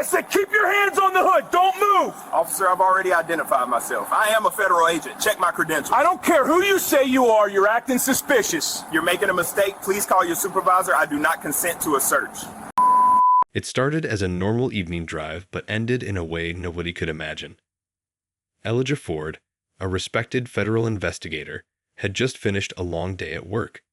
I said keep your hands on the hood. Don't move. Officer, I've already identified myself. I am a federal agent. Check my credentials. I don't care who you say you are. You're acting suspicious. You're making a mistake. Please call your supervisor. I do not consent to a search. It started as a normal evening drive, but ended in a way nobody could imagine. Elijah Ford, a respected federal investigator, had just finished a long day at work.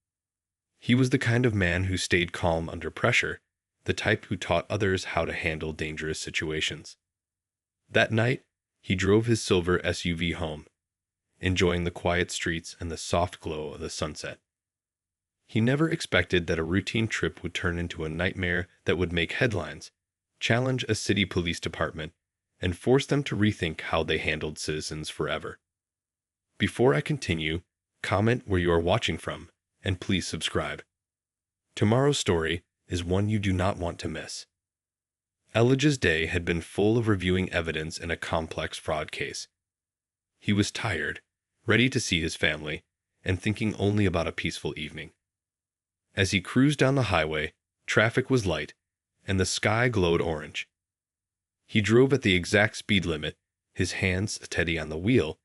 He was the kind of man who stayed calm under pressure, the type who taught others how to handle dangerous situations. That night, he drove his silver SUV home, enjoying the quiet streets and the soft glow of the sunset. He never expected that a routine trip would turn into a nightmare that would make headlines, challenge a city police department, and force them to rethink how they handled citizens forever. Before I continue, comment where you are watching from, and please subscribe. Tomorrow's story is one you do not want to miss. Elijah's day had been full of reviewing evidence in a complex fraud case. He was tired, ready to see his family, and thinking only about a peaceful evening. As he cruised down the highway, traffic was light, and the sky glowed orange. He drove at the exact speed limit, his hands steady on the wheel,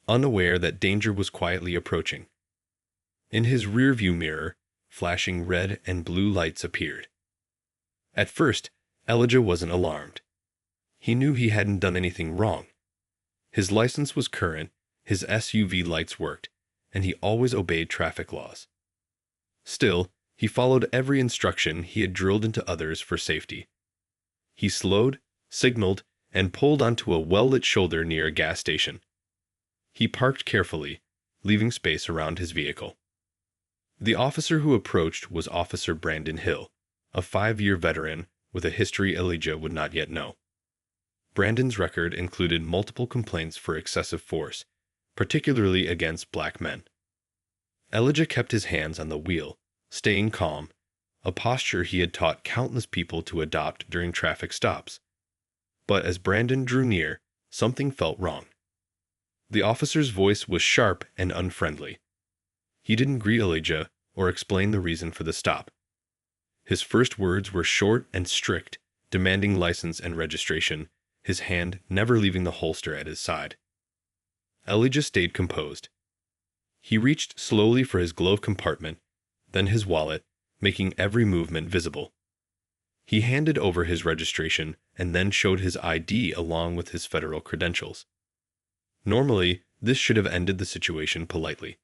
unaware that danger was quietly approaching. In his rearview mirror, flashing red and blue lights appeared. At first, Elijah wasn't alarmed. He knew he hadn't done anything wrong. His license was current, his SUV lights worked, and he always obeyed traffic laws. Still, he followed every instruction he had drilled into others for safety. He slowed, signaled, and pulled onto a well-lit shoulder near a gas station. He parked carefully, leaving space around his vehicle. The officer who approached was Officer Brandon Hill, a 5-year veteran with a history Elijah would not yet know. Brandon's record included multiple complaints for excessive force, particularly against black men. Elijah kept his hands on the wheel, staying calm, a posture he had taught countless people to adopt during traffic stops. But as Brandon drew near, something felt wrong. The officer's voice was sharp and unfriendly. He didn't greet Elijah or explain the reason for the stop. His first words were short and strict, demanding license and registration, his hand never leaving the holster at his side. Elijah stayed composed. He reached slowly for his glove compartment, then his wallet, making every movement visible. He handed over his registration and then showed his ID along with his federal credentials. Normally, this should have ended the situation politely.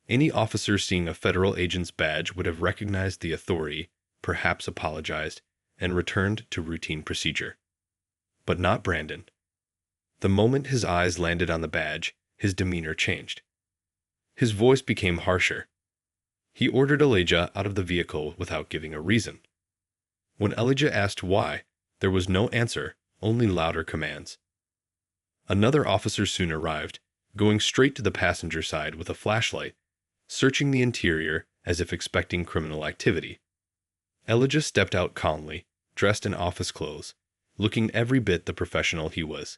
Any officer seeing a federal agent's badge would have recognized the authority, perhaps apologized, and returned to routine procedure. But not Brandon. The moment his eyes landed on the badge, his demeanor changed. His voice became harsher. He ordered Elijah out of the vehicle without giving a reason. When Elijah asked why, there was no answer, only louder commands. Another officer soon arrived, going straight to the passenger side with a flashlight, searching the interior as if expecting criminal activity. Elijah stepped out calmly, dressed in office clothes, looking every bit the professional he was.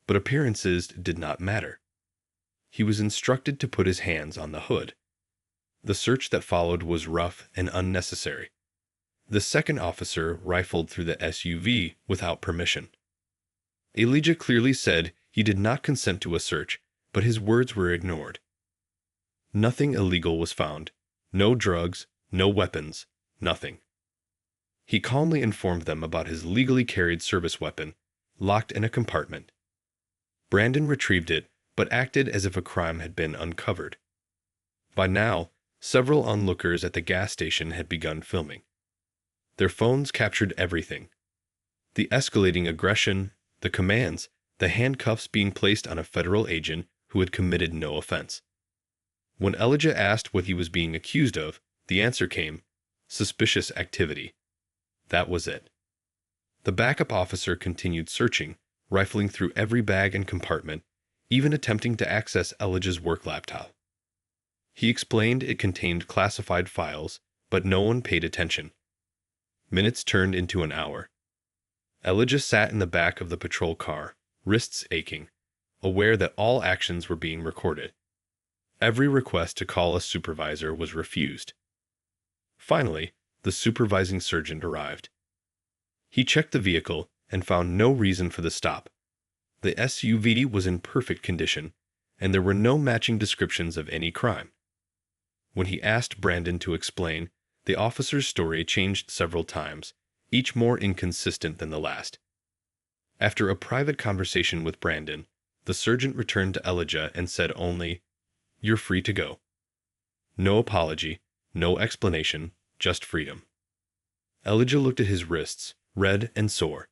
But appearances did not matter. He was instructed to put his hands on the hood. The search that followed was rough and unnecessary. The second officer rifled through the SUV without permission. Elijah clearly said he did not consent to a search, but his words were ignored. Nothing illegal was found. No drugs, no weapons, nothing. He calmly informed them about his legally carried service weapon, locked in a compartment. Brandon retrieved it, but acted as if a crime had been uncovered. By now, several onlookers at the gas station had begun filming. Their phones captured everything. The escalating aggression, the commands, the handcuffs being placed on a federal agent who had committed no offense. When Elijah asked what he was being accused of, the answer came, suspicious activity. That was it. The backup officer continued searching, rifling through every bag and compartment, even attempting to access Elijah's work laptop. He explained it contained classified files, but no one paid attention. Minutes turned into an hour. Elijah sat in the back of the patrol car, wrists aching, aware that all actions were being recorded. Every request to call a supervisor was refused. Finally, the supervising sergeant arrived. He checked the vehicle and found no reason for the stop. The SUV was in perfect condition, and there were no matching descriptions of any crime. When he asked Brandon to explain, the officer's story changed several times, each more inconsistent than the last. After a private conversation with Brandon, the sergeant returned to Elijah and said only, "You're free to go." No apology, no explanation, just freedom. Elijah looked at his wrists, red and sore.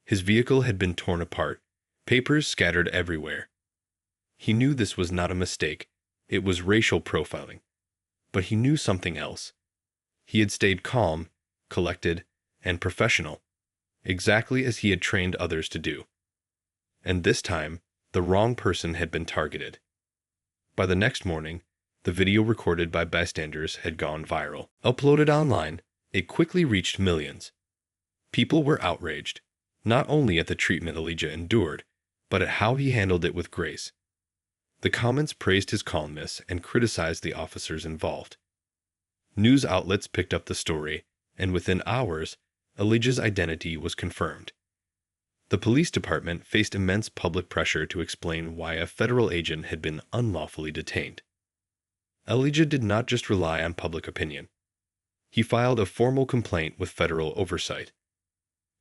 His vehicle had been torn apart, papers scattered everywhere. He knew this was not a mistake, it was racial profiling. But he knew something else. He had stayed calm, collected, and professional, exactly as he had trained others to do. And this time, the wrong person had been targeted. By the next morning, the video recorded by bystanders had gone viral. Uploaded online, it quickly reached millions. People were outraged, not only at the treatment Elijah endured, but at how he handled it with grace. The comments praised his calmness and criticized the officers involved. News outlets picked up the story, and within hours, Elijah's identity was confirmed. The police department faced immense public pressure to explain why a federal agent had been unlawfully detained. Elijah did not just rely on public opinion. He filed a formal complaint with federal oversight.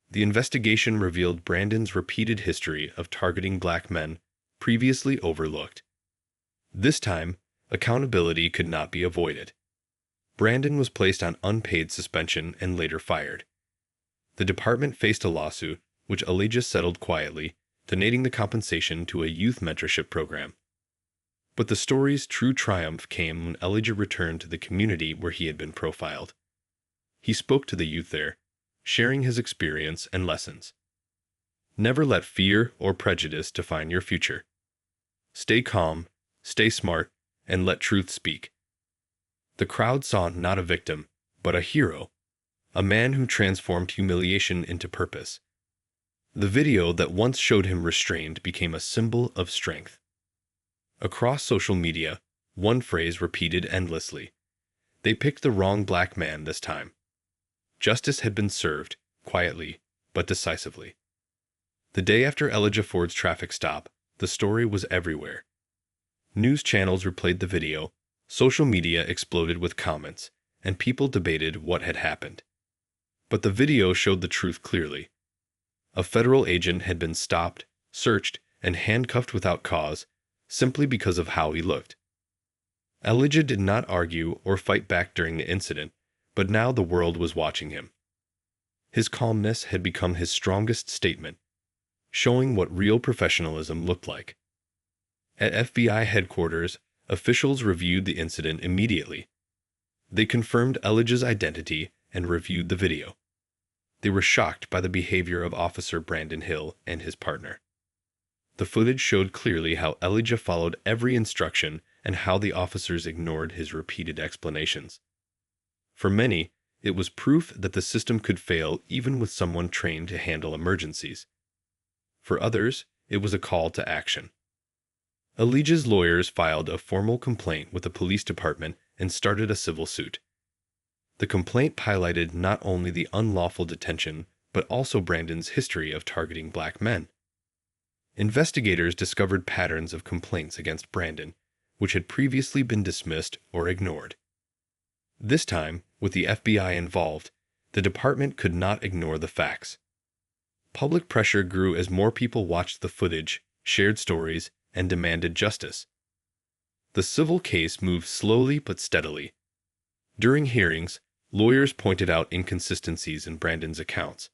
The investigation revealed Brandon's repeated history of targeting black men, previously overlooked. This time, accountability could not be avoided. Brandon was placed on unpaid suspension and later fired. The department faced a lawsuit, which Elijah settled quietly, donating the compensation to a youth mentorship program. But the story's true triumph came when Elijah returned to the community where he had been profiled. He spoke to the youth there, sharing his experience and lessons. Never let fear or prejudice define your future. Stay calm, stay smart, and let truth speak. The crowd saw not a victim, but a hero, a man who transformed humiliation into purpose. The video that once showed him restrained became a symbol of strength. Across social media, one phrase repeated endlessly. They picked the wrong black man this time. Justice had been served, quietly, but decisively. The day after Elijah Ford's traffic stop, the story was everywhere. News channels replayed the video, social media exploded with comments, and people debated what had happened. But the video showed the truth clearly. A federal agent had been stopped, searched, and handcuffed without cause, simply because of how he looked. Elijah did not argue or fight back during the incident, but now the world was watching him. His calmness had become his strongest statement, showing what real professionalism looked like. At FBI headquarters, officials reviewed the incident immediately. They confirmed Elijah's identity and reviewed the video. They were shocked by the behavior of Officer Brandon Hill and his partner. The footage showed clearly how Elijah followed every instruction and how the officers ignored his repeated explanations. For many, it was proof that the system could fail even with someone trained to handle emergencies. For others, it was a call to action. Elijah's lawyers filed a formal complaint with the police department and started a civil suit. The complaint highlighted not only the unlawful detention, but also Brandon's history of targeting black men. Investigators discovered patterns of complaints against Brandon, which had previously been dismissed or ignored. This time, with the FBI involved, the department could not ignore the facts. Public pressure grew as more people watched the footage, shared stories, and demanded justice. The civil case moved slowly but steadily. During hearings, lawyers pointed out inconsistencies in Brandon's accounts.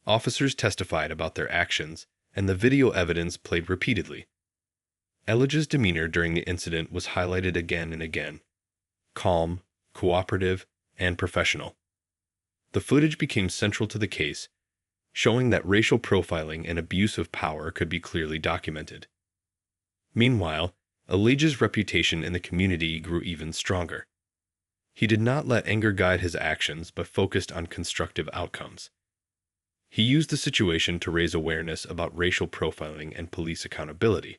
Officers testified about their actions, and the video evidence played repeatedly. Elijah's demeanor during the incident was highlighted again and again. Calm, cooperative, and professional. The footage became central to the case, showing that racial profiling and abuse of power could be clearly documented. Meanwhile, Elijah's reputation in the community grew even stronger. He did not let anger guide his actions, but focused on constructive outcomes. He used the situation to raise awareness about racial profiling and police accountability.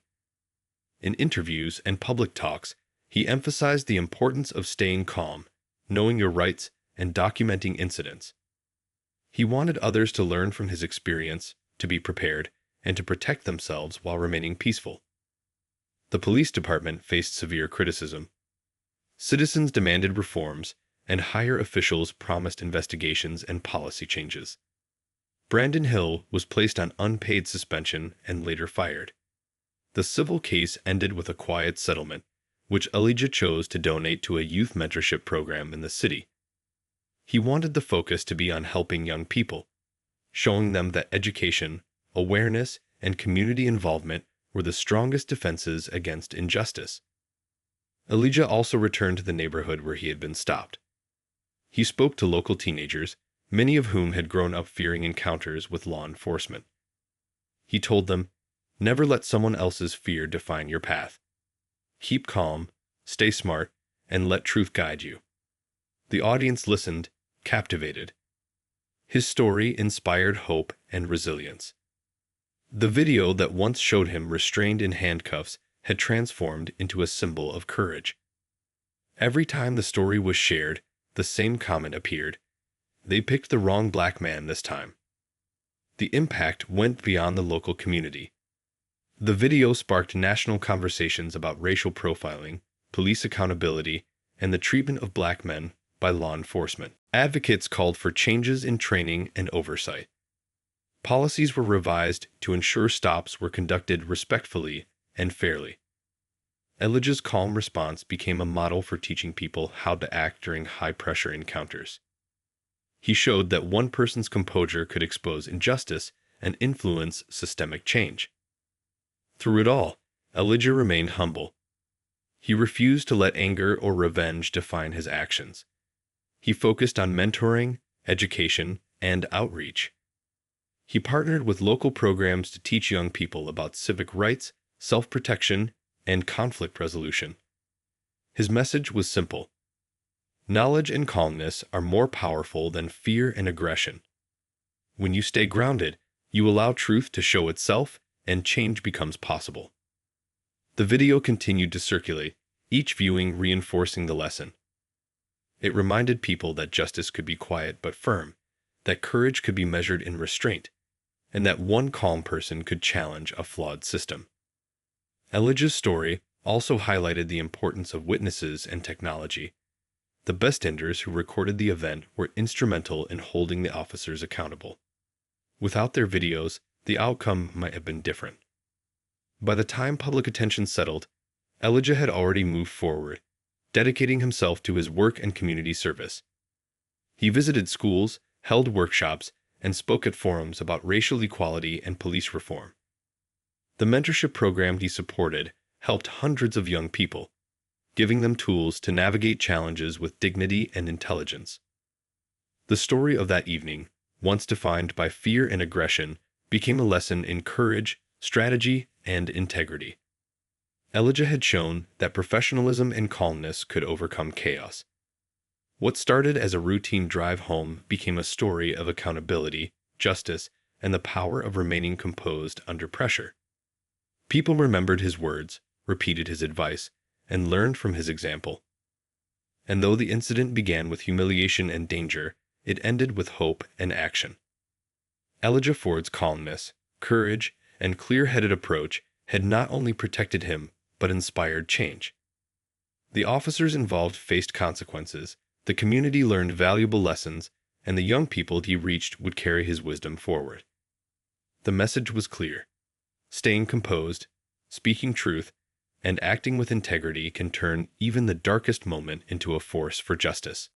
In interviews and public talks, he emphasized the importance of staying calm, knowing your rights, and documenting incidents. He wanted others to learn from his experience, to be prepared, and to protect themselves while remaining peaceful. The police department faced severe criticism. Citizens demanded reforms, and higher officials promised investigations and policy changes. Brandon Hill was placed on unpaid suspension and later fired. The civil case ended with a quiet settlement, which Elijah chose to donate to a youth mentorship program in the city. He wanted the focus to be on helping young people, showing them that education, awareness, and community involvement were the strongest defenses against injustice. Elijah also returned to the neighborhood where he had been stopped. He spoke to local teenagers, many of whom had grown up fearing encounters with law enforcement. He told them, "Never let someone else's fear define your path. Keep calm, stay smart, and let truth guide you." The audience listened, captivated. His story inspired hope and resilience. The video that once showed him restrained in handcuffs had transformed into a symbol of courage. Every time the story was shared, the same comment appeared: "They picked the wrong black man this time." The impact went beyond the local community. The video sparked national conversations about racial profiling, police accountability, and the treatment of black men by law enforcement. Advocates called for changes in training and oversight. Policies were revised to ensure stops were conducted respectfully and fairly. Elijah's calm response became a model for teaching people how to act during high-pressure encounters. He showed that one person's composure could expose injustice and influence systemic change. Through it all, Elijah remained humble. He refused to let anger or revenge define his actions. He focused on mentoring, education, and outreach. He partnered with local programs to teach young people about civic rights, self-protection, and conflict resolution. His message was simple: knowledge and calmness are more powerful than fear and aggression. When you stay grounded, you allow truth to show itself, and change becomes possible. The video continued to circulate, each viewing reinforcing the lesson. It reminded people that justice could be quiet but firm, that courage could be measured in restraint, and that one calm person could challenge a flawed system. Elijah's story also highlighted the importance of witnesses and technology. The bystanders who recorded the event were instrumental in holding the officers accountable. Without their videos, the outcome might have been different. By the time public attention settled, Elijah had already moved forward, dedicating himself to his work and community service. He visited schools, held workshops, and spoke at forums about racial equality and police reform. The mentorship program he supported helped hundreds of young people, giving them tools to navigate challenges with dignity and intelligence. The story of that evening, once defined by fear and aggression, became a lesson in courage, strategy, and integrity. Elijah had shown that professionalism and calmness could overcome chaos. What started as a routine drive home became a story of accountability, justice, and the power of remaining composed under pressure. People remembered his words, repeated his advice, and learned from his example. And though the incident began with humiliation and danger, it ended with hope and action. Elijah Ford's calmness, courage, and clear-headed approach had not only protected him, but inspired change. The officers involved faced consequences, the community learned valuable lessons, and the young people he reached would carry his wisdom forward. The message was clear: staying composed, speaking truth, and acting with integrity can turn even the darkest moment into a force for justice.